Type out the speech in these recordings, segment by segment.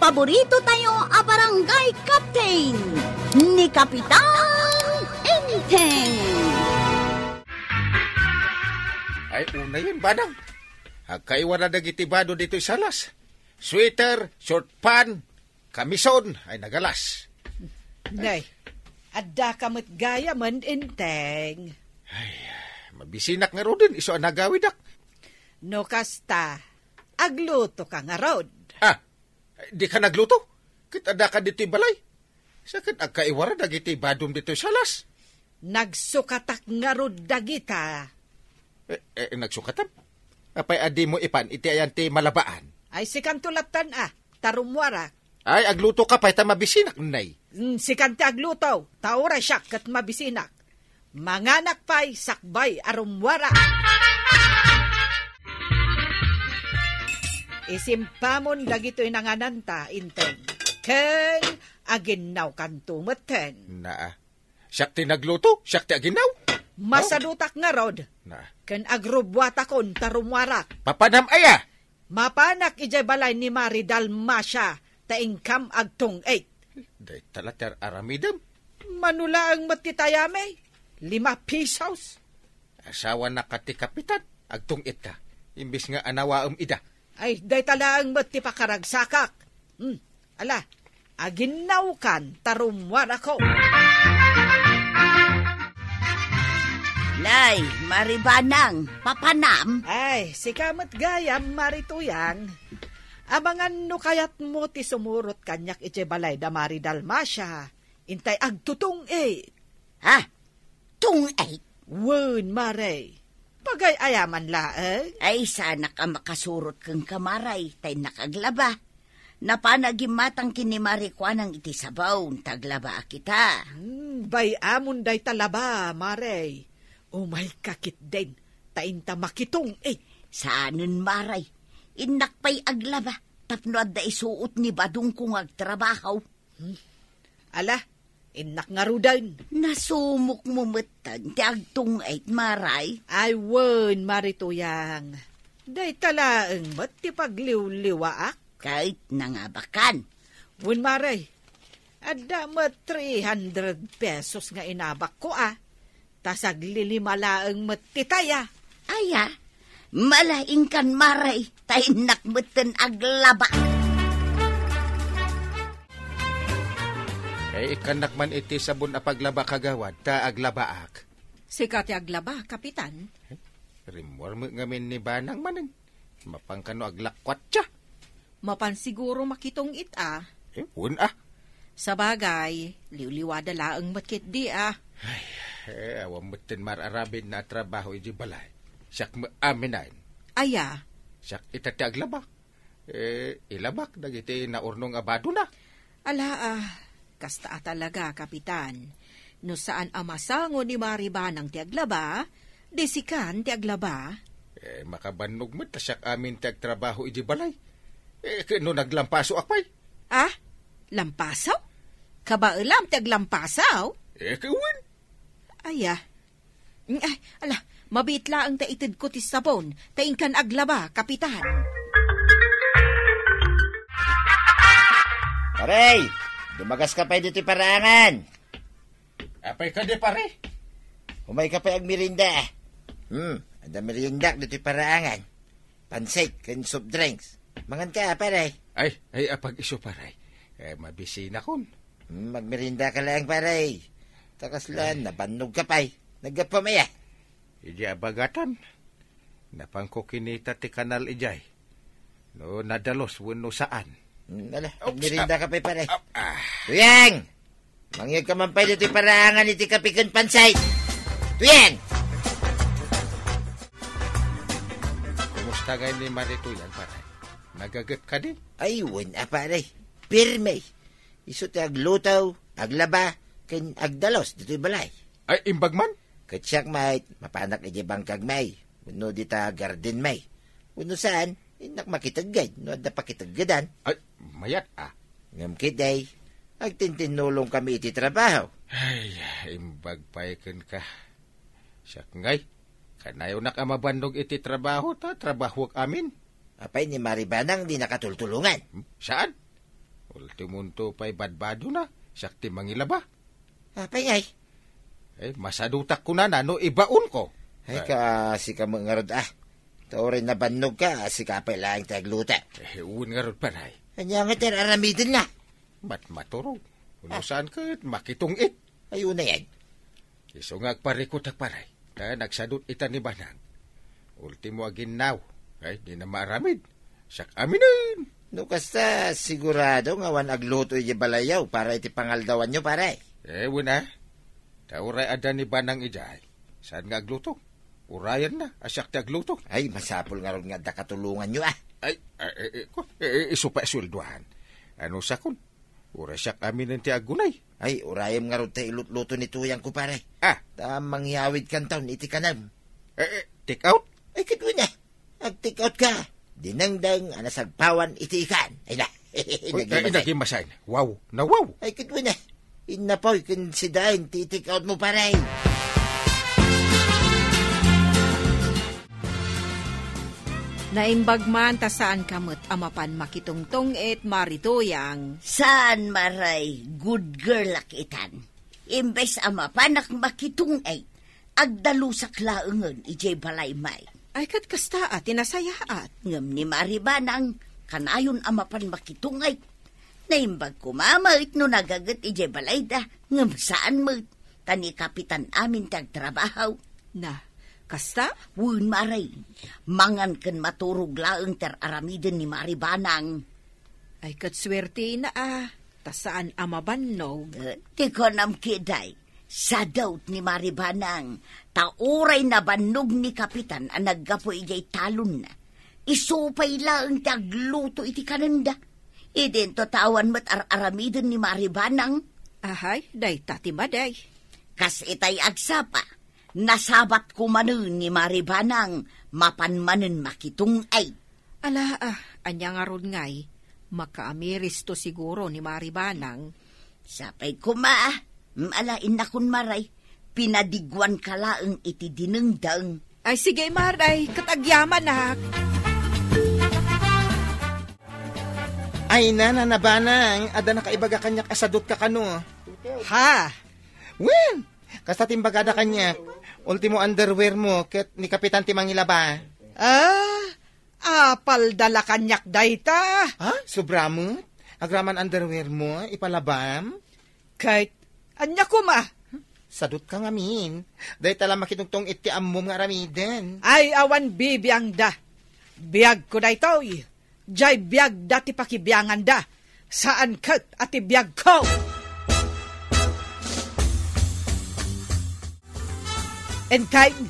paborito tayo a barangay captain ni Kapitan Enteng. Ay, una yun, Banang. Agkaiwan na nagitibado dito salas. Sweater, short pan, kamison, ay nagalas. Nay, adda kamot gaya man, Enteng. Ay, mabisinak nga ro din, iso ang nagawidak. No kasta, agluto ka nga rod. Ah, di ka nagluto? Kita ka dito balay. Sakit agkaiwan na nagitibadom dito salas. Nagsukatak nga rod dagita. Nagsukatan? Apay adi mo ipan, iti ayan ti malabaan. Ay sikan tulatan tarumwara. Ay, agluto ka pa, ita mabisinak, nay. Sikan ti agluto, taura siya kat mabisinak. Manganak pa'y sakbay arumwara. Isimpamon dagito'y nangananta, Inteng. Ken, aginaw kan tumeten. Na, siyak ti nagluto, siyak ti aginaw. Masadutak nga rod. Na, Ken agrubwata kon tarumwarak. papanam aya. Mapanak ijay balay ni Mari Dalmasya, taingkam agtong 8. Day talater aramidam. Manula ang matitayame, 5 pesos. Asawa na kati kapitan, agtong ita. Imbis nga anawaam ida. Ay, day tala ang matipakaragsak. Ala, aginaw kan tarumwara ko. Nay, Maribanang, papanam. Ay, si kamat gayam marituyang. Abangan no kayat mo ti sumurot kanyak iti balay da Mari Dalmasya. Intay agtutong 8. Ha? Tung 8? Wen, Mare. Pagay ayaman laeng. Ay, sana ka makasurot kang kamaray, tay nakaglaba. Napanagimatang kinimarikwa ng iti sabaw, taglaba kita. Bay amon day talaba, Mare. Umay kakit din, tainta makitong 8. Saanon maray, inakpay aglaba, tapno adda isuot ni Badong kung agtrabaho. Ala, inak nga rudan. Nasumok mo matan, ti agtong 8 maray. Ay, wen, marituyang. Day talaang mat ti pagliw-liwaak. Kahit nangabakan. Wen, maray, adda mat 300 pesos nga inabak ko tasag lilimalaang matitaya. Aya, malaing kan maray, tainak matan aglaba. Ay, ikanak man iti sabon a paglaba kagawad, ta aglabaak. Sikat aglaba, Kapitan. Rimwar mo ngamin ni Banang manin. Mapangkano aglakwat siya. Mapansiguro makitong Un Sa bagay, liwliwada laang matkit di awam mutin mararabin na trabaho iji balay. Siyak mo aminain. Aya. Siyak itati aglabak. Ilabak, dagiti naurnong abado na. Ala kasta talaga, Kapitan. No saan amasango ni Maribanang ti aglaba, desikan ti aglaba. Makabanog mo, tasyak amin ti agtrabaho iji balay. No naglampaso akpay. Lampasaw? Kabailam ti aglampasaw? Kawin. Aya. Ay, ala, mabitla ang taitid ko ti sabon, taingkan aglaba, Kapitan. Aray, dumagas ka pa dito parangan. Apay ka di pare. Umay ka pa ang merinda. Ada merinda dito parangan. Pansit, kan soft drinks. Mangan ka, pare. Ay, apag iso pare. Mabisina kon. Magmerinda ka lang, pare. Takaslan, nabanog ka pa'y. Nagapamaya. Iji abagatan. Napangkukinita ti kanal ijay. No nadalos wano saan. Magmerinda ka pa'y, pare. Tuyang! Mangyag ka man pa'y dito parangan iti kapikan pansay. Tuyang! Kumusta ngayon ni Marituyan, pare? Nagagat ka din? Ay, wala, pare. Pirme. Iso ti aglutaw, aglaba, ken agdalos dito'y balay. Ay, imbag man? Katsyak may, mapanak iti bangkag may. Uno dita garden may. Uno saan, inak makitagad. No, ada pakitagadan. Ay, mayat Ngamkit ay, agtintinulong kami iti trabaho. Ay, imbag paikin ka. Siyak ngay, kanayo na ka mabandog iti trabaho ta, trabaho amin. Apay ni Maribanang di nakatultulungan. Saan? Ultimunto pa'y badbado na. Sakti mangilaba. Apay ay. Masadutak ko na no ibaon ko. Ay si ka mga rod Taurin na bannog ka, si kapay lang tagluta. Uwan nga rod paray. Anya nga aramidin na. Maturog. Kung saan ka, makitungit. Ayun na yan. Iso nga parikot paray. Nagsadot ita ni Banang. Ultimo aginaw. Di na maaramid. Sak aminin. No kasta sigurado nga wan agluto iti balayaw para iti pangaldawan nyo paray. Wala. Tauray ada ni Banang ijay. Saan nga agluto? Urayan na. Asyak ti agluto. Ay, masapol nga ron nga da katulungan nyo Iso pa isulduhan. Ano sakon? Ura siyak amin ti agunay. Ay, urayam nga ron tayo ilutluto ni tuyang ko pare. Tamang yawid kan taon iti kanam. Take out? Ay, kadwa na. Ag-take out ka. Dinangdang anasagpawan iti ikan. Ay na. Naging masayin. Wow. Na wow. Ay, kadwa na. Inapoy kun si Dain, ti-take out mo pare. Naimbag man ta saan kamot amapan makitungtong et marituyang. Saan maray, good girl akitan. Imbes amapanak makitung ay, agdalusak laengen ijay balay may. Ay kat kasta at tinasayaat. Ngam ni Maribanang, kanayon amapan makitung ay. Naimbag kumamait no nagagat ijay balay da, ngam saan mo, tani kapitan amin tagtrabahaw. Na, kasta? Wun maray, mangan ken maturog laeng ter aramiden ni Maribanang. Ay kat swerte na tasaan amabannog. Di ko nam kiday, sa daut ni Maribanang, tauray na bannog ni kapitan ang naggapo ijay talon na. Isupay laeng tagluto iti kananda. Idento tawan mat aramiden ni Maribanang. Ahay, day tatimaday. Kas itay agsapa, nasabat ko manun ni Maribanang, mapanmanen makitung ay. Ala anya nga ron ngay, makaamiris to siguro ni Maribanang. Sapay kuma, malain na kun maray, pinadigwan ka laeng iti dinengdang. Ay sige maray, katagyaman na. Ay nabanang, ada nakaibaga kanyak asadot ka kano. Ha? Wen, kasta timbagada kanyak. Ultimo underwear mo, ket ni Kapitan Timangilaba. Apal dala kanyak dayta. Ha? Sobramot? Agraman underwear mo, ipalabam? Kahit, anya kuma. Sadot ka ngamin. Dahil tala makitungtong iti ammom nga aramiden. Ay awan bibiyang da. Biyag ko daytoy. Jay biyag dati pakibiyangan da. Saan kat ati biyag ko? And kain,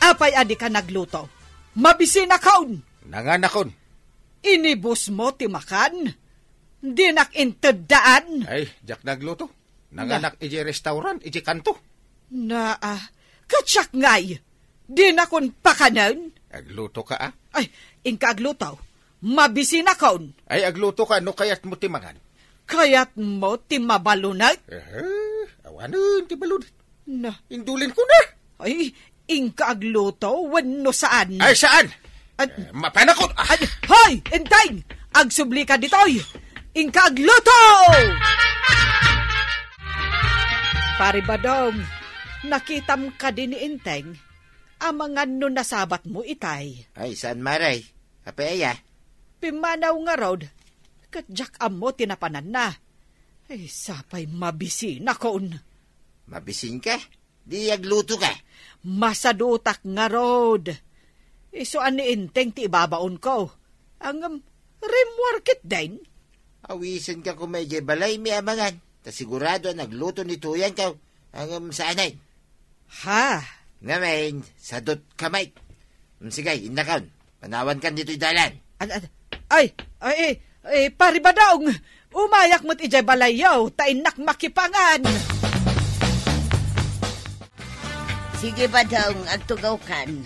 apay adi ka nagluto. Mabisin akaon. Nanganakon. Inibus mo timakan. Di nakintedaan. Ay, jak nagluto. Nanganak iji restaurant, iji kanto. Katsak ngay. Di nakon pakanan. Agluto ka Ay, inka agluto. Mabisin akaon. Ay, agluto ka, no kayat mo timangan. Kayat mo timabalunat. Awanan, tibalunat. Na. Indulin ko na. Ay, inka agluto, wano saan? Ay, saan? Mapanakot! Hoy, entay! Agsubli ka ditoy! Inka agluto! Paribadong, nakitam ka din ni Inteng, amangan no nasabat mo itay. Ay, saan maray? Kapaya? Pimanaw nga rod, katjak amo tinapanan na. Ay, sapay mabisin akon. Mabisin ka? Di agluto ka? Masadutak nga rod. Iso ani Inteng ti ibabaon ko. Ang rimworkit din. Awisan ka kung medyo balay may amangan. Ta sigurado nagluto ni Tuyang ka. Ang saanay. Ha? Ngayon, sadot kamay. Sige, inakaon. Panawan kan dito'y dalan. Ay, paribadaong. Umayak mo't ijay balayaw. Tainak makipangan. Sige ba daw, agtugaw kan?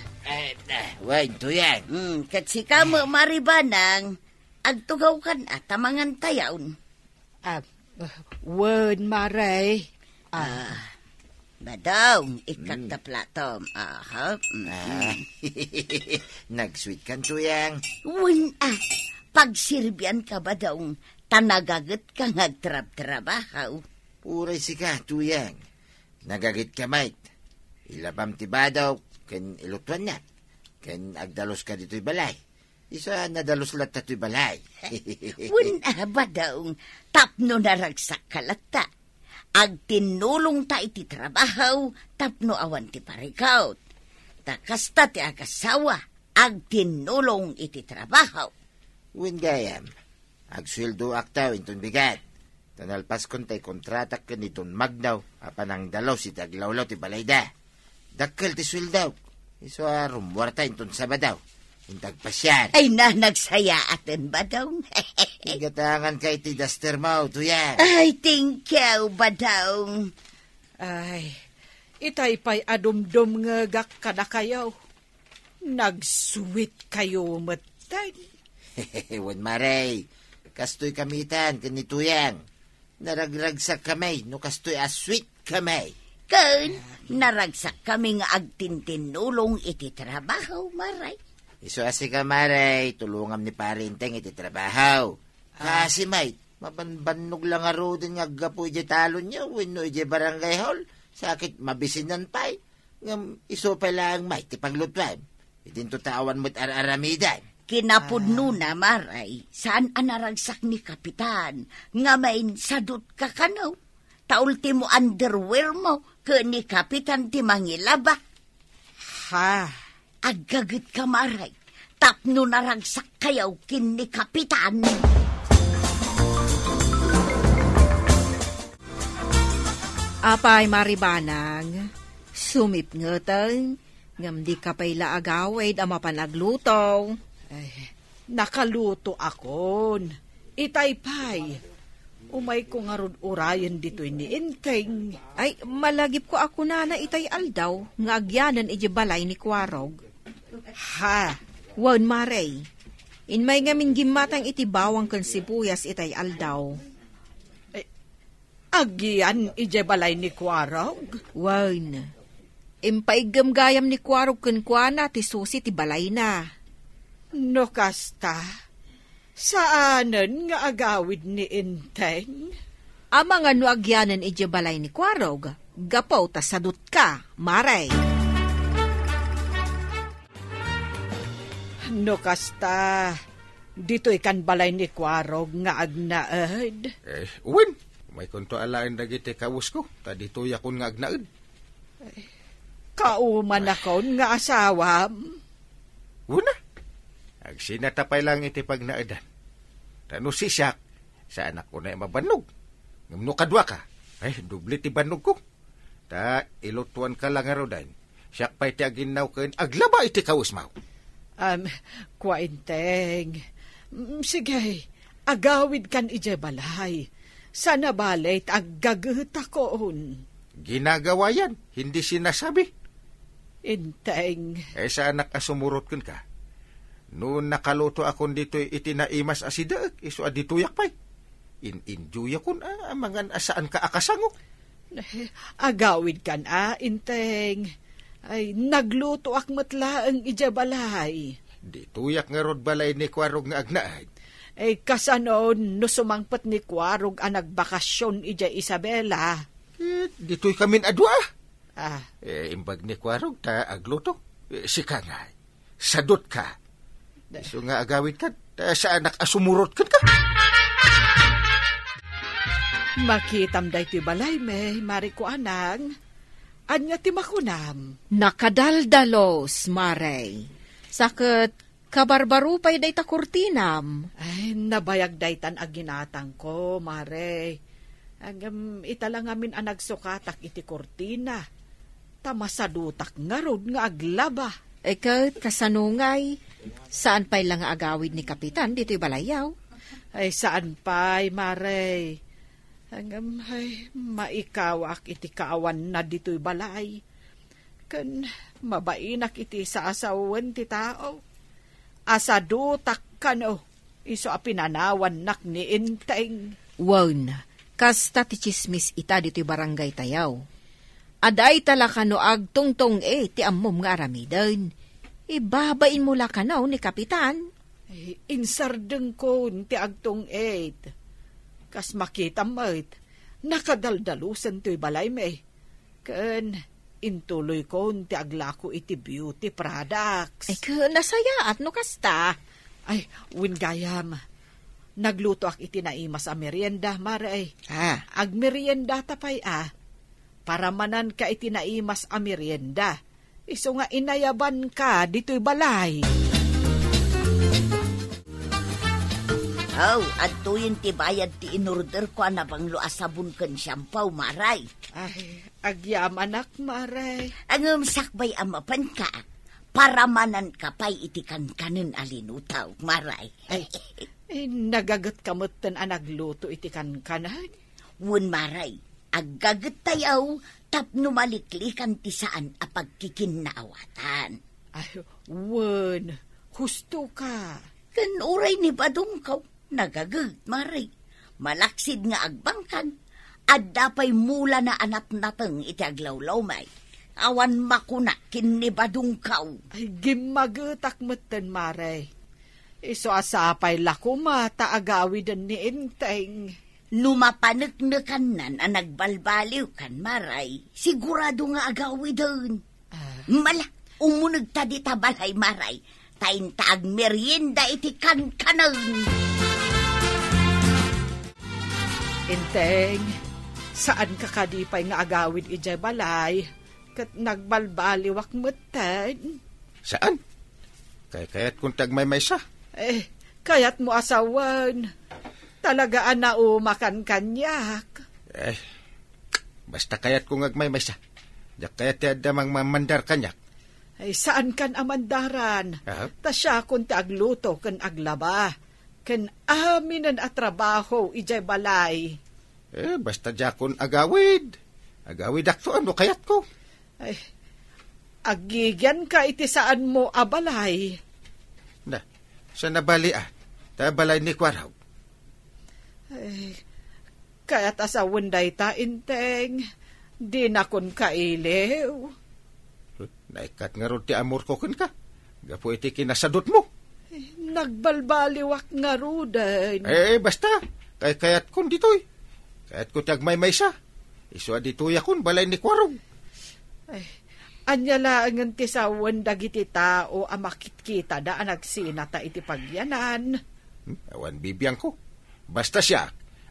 Wain, Tuyang. Kat si kamo Maribanang, agtugaw kan at tamangan tayawn. Word, Maray. Badong, ikagtaplatom. Nag-sweet kan, Tuyang. Pagsirbyan ka ba daw, Tanagagat ka ngagtrab-trabahaw. Puray si ka, tuyang. Nagagit ka, mate. Ilabam ti badaw, ken ilutuan na. Ken agdalos ka dito'y balay. Isa nadalos lat tato'y balay. Wala ba daw tapno naragsak kalata? Ag tinulong ta iti trabahaw, tapno awan ti parikaw. Takasta ti agasawa, ag tinulong iti trabahaw. Win gayam, agsweldo aktaw inton bigat. Tanalpas kon tay kontratak ken iton magdaw, apanang dalaw si taglawlaw ti balayda. Dakkel ti sweldaw. Iso rumwarta inton sabadaw. Intag pasyar. Ay na, nagsaya atin ba daw? Igatangan kay ti duster mo, tuyan. Ay, thank you ba daw? Ay, itay pa'y adumdum nga gak kada kayaw. Nagsuwit kayo matay. Wan maray, kastoy kamitan, kanituyang. Naragragsak kamay, no kastoy asweet kamay. Kun, naragsak kami nga agtintinulong iti trabaho, maray. Iso asi ka maray, tulungam ni parinteng iti trabaho. Kasi may, mabanbanog lang aro din nga gapoy di talon niya, wino di barangay hall. Sakit mabisinan pa'y, ngam iso pa lang may, ti paglutuan. Idinto tawan mo't araramidan. Kinapudno na, maray, saan anaragsak ni Kapitan? Nga main sadot ka kanaw. Taultimo underwear mo, ka ni Kapitan ti mangilaba. Ha? Agagit ka, maray. Tapno naragsak kayaw kin ni Kapitan. Apay maribanang, sumip ngeteng, ngam di ka pa'y laagawid ama panagluto. Ay, nakaluto akon. Itaypay. Umay ko nga ron urayan dito'y ni Inteng. Ay, malagip ko ako na itay aldaw, nga agyanan iji balay ni Kwarog. Ha? Wan maray, inmay ngamin gimatang iti bawang kan sibuyas itay aldaw. Agyan ije balay ni Kwarog? Wan, impaigam gayam ni Kwarog kan kuana ti susi ti balay na. No kasta, saanan nga agawid ni Inteng? Ama nga no agyanan ije balay ni Kwarog, gapaw ta sadut ka, maray. No kasta, dito'y kan balay ni Kwarog nga agnaed. Uwin, may kunto alain dagiti kawus ko, ta dito yakon nga agnaed. Kauman akon nga asawam. Una, agsinatapay lang iti pagnaedan. Tano sisak, sa anak ko na mabanog. Ngamno kadwa ka, ay dubli ti banog ko. Ta ilutuan ka lang arodan, siyak pa'y ti aginaw ken aglaba iti kawus mo. Kwa Inteng, sige, agawid kan ije balay. Sana balay aggagut akoon. Ginagawa yan, hindi sinasabi. Inteng. Sa anak asumurot kun ka. Noon nakaluto akon dito itinaimas asidaak, iso adituyak pa'y. In-enjoy akon mangan asaan ka akasangok. Agawid kan Inteng. Ay, nagluto ak matla ang ija balay. Di tuyak nga rod balay ni Kwarog nga agnaad. Ay, kasanon, no sumangpat ni Kwarog ang nagbakasyon ija Isabela. Dito'y kamin adwa. Ah. Imbag ni Kwarog ta agluto. Sika nga, sadot ka. So nga agawid ka, sa anak asumurot ka. Makitam day ti balay me, mariko anang. Anya ti makunam. Nakadaldalos, maray. Sakit, kabarbarupay day ta kurtinam. Ay, nabayag daytan aginatang ko, maray. Italang amin ang nagsukatak iti kurtina. Tamasadutak nga rod nga aglaba. Ika't kasanungay, saan pa'y lang agawid ni Kapitan dito'y balayaw? Ay, saan pa'y, maray. Ay, maikawak iti kaawan na dito'y balay. Kan mabainak iti sa asawan ti tao. Asadutak kano, iso apinanawan nak ni Inteng. Wan, kasta ti chismis ita dito'y barangay tayaw. Aday tala kano agtungtong ti ammom nga aramidan. Ibabain mo la kanaw ni Kapitan. Ay, insardeng ko ti agtong Kas makita mo't, nakadaldalusan to'y balay may. Ken, intuloy ko ti aglako iti beauty products. Ay, nasayaat no kasta. Ay, wingayam. Nagluto ak iti naimas a merienda, maray. Ag merienda tapay para manan ka iti naimas a merienda. Iso nga inayaban ka dito'y balay. At tuyin ti bayad ti inorder ko na bang luasabon kan siyampaw, maray. Ay, agyaman ak, maray. Ang sakbay amapan ka, para manan ka pa'y iti kankanin alinutaw, maray. Ay, nagagat kamutan a nagluto iti kankanan. Wun, maray, agagat tayaw, tapno maliklikan ti saan a pagkikinnaawatan. Ay, wun, husto ka. Kan uray ni badong kaw, nagagat, maray. Malaksid nga agbangkan, at dapay mula na anak nateng iti aglawlaw may. Awan makuna kinibadong kaw. Ay, gimagutak mutan, maray. Iso asapay lako mata agawidan ni Inteng. Numapanagnakan nan ang nagbalbaliw kan, maray. Sigurado nga agawidan. Mala, umunag ta di tabalay, maray. Tayin taag merienda iti kankanan. Inteng, saan ka kadipay nga agawid ijay balay? Kat nagbalbaliwak mutan. Saan? Kaya't kung tagmay sa. Kayat mo asawan. Talagaan na umakan kanyak. Basta kaya't kung agmay sa. Yak kaya't damang mamandar kanyak. Saan kan amandaran? Ta siya kung ti agluto kan aglaba. Kan aminan at trabaho ijay balay. Basta jakon agawid. Agawid akto ano kayat ko. Ay, agigyan ka iti saan mo abalay. Na, sa nabali tabalay ni Kwaraw. Ay, kaya't asawan day ta, Inteng. Di na kun kailiw. Naikat nga ron ti amor ko kun ka. Gapo iti kinasadot mo. Nagbalbaliwak nga rudan. Basta. Kaya't kun ditoy. Kaya't kun tagmay sa. Iswa ditoy akon balay ni Kwaraw. Ay, anyala ang tisawan dagiti tao amakit-kita da nagsinata iti pagyanan. Awan bibiyang ko. Basta siya.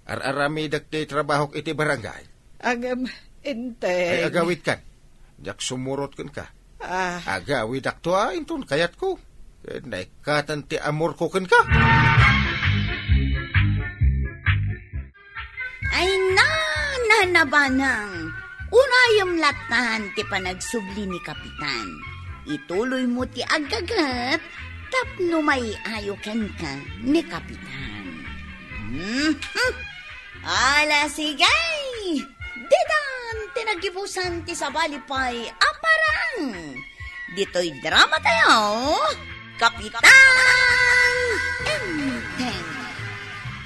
Ararami dagti trabahok iti barangay. Ang Inteng. Ay agawid kan. Jak sumurot kun ka. Agawid akto intun kayat ko. Naikatan ti amor ko kun ka. Ay nanabanang. Unayam latan ti panagsubli ni Kapitan. Ituloy mo ti agagat tapno may ayoken ka ni Kapitan. Ala sigay! Dedan tinagibusan ti sabalipay aparang. Dito'y drama tayo, Kapitan Inteng.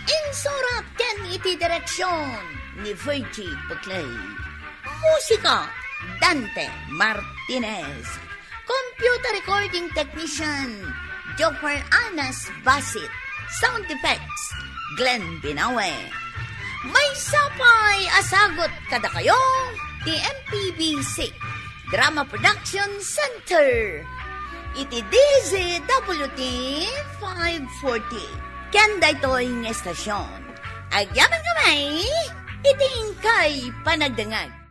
Insurat yan iti direksyon ni Virgie Buclay. Musika, Dante Martinez. Computer recording technician, Joper Anas Basit. Sound effects, Glenn Binawe. May sapay asagot kada kayo, TMPBC Drama Production Center. Iti DZWT 540. Kanda ito'y ng estasyon. Agyaman kamay, iting kay panagdangag.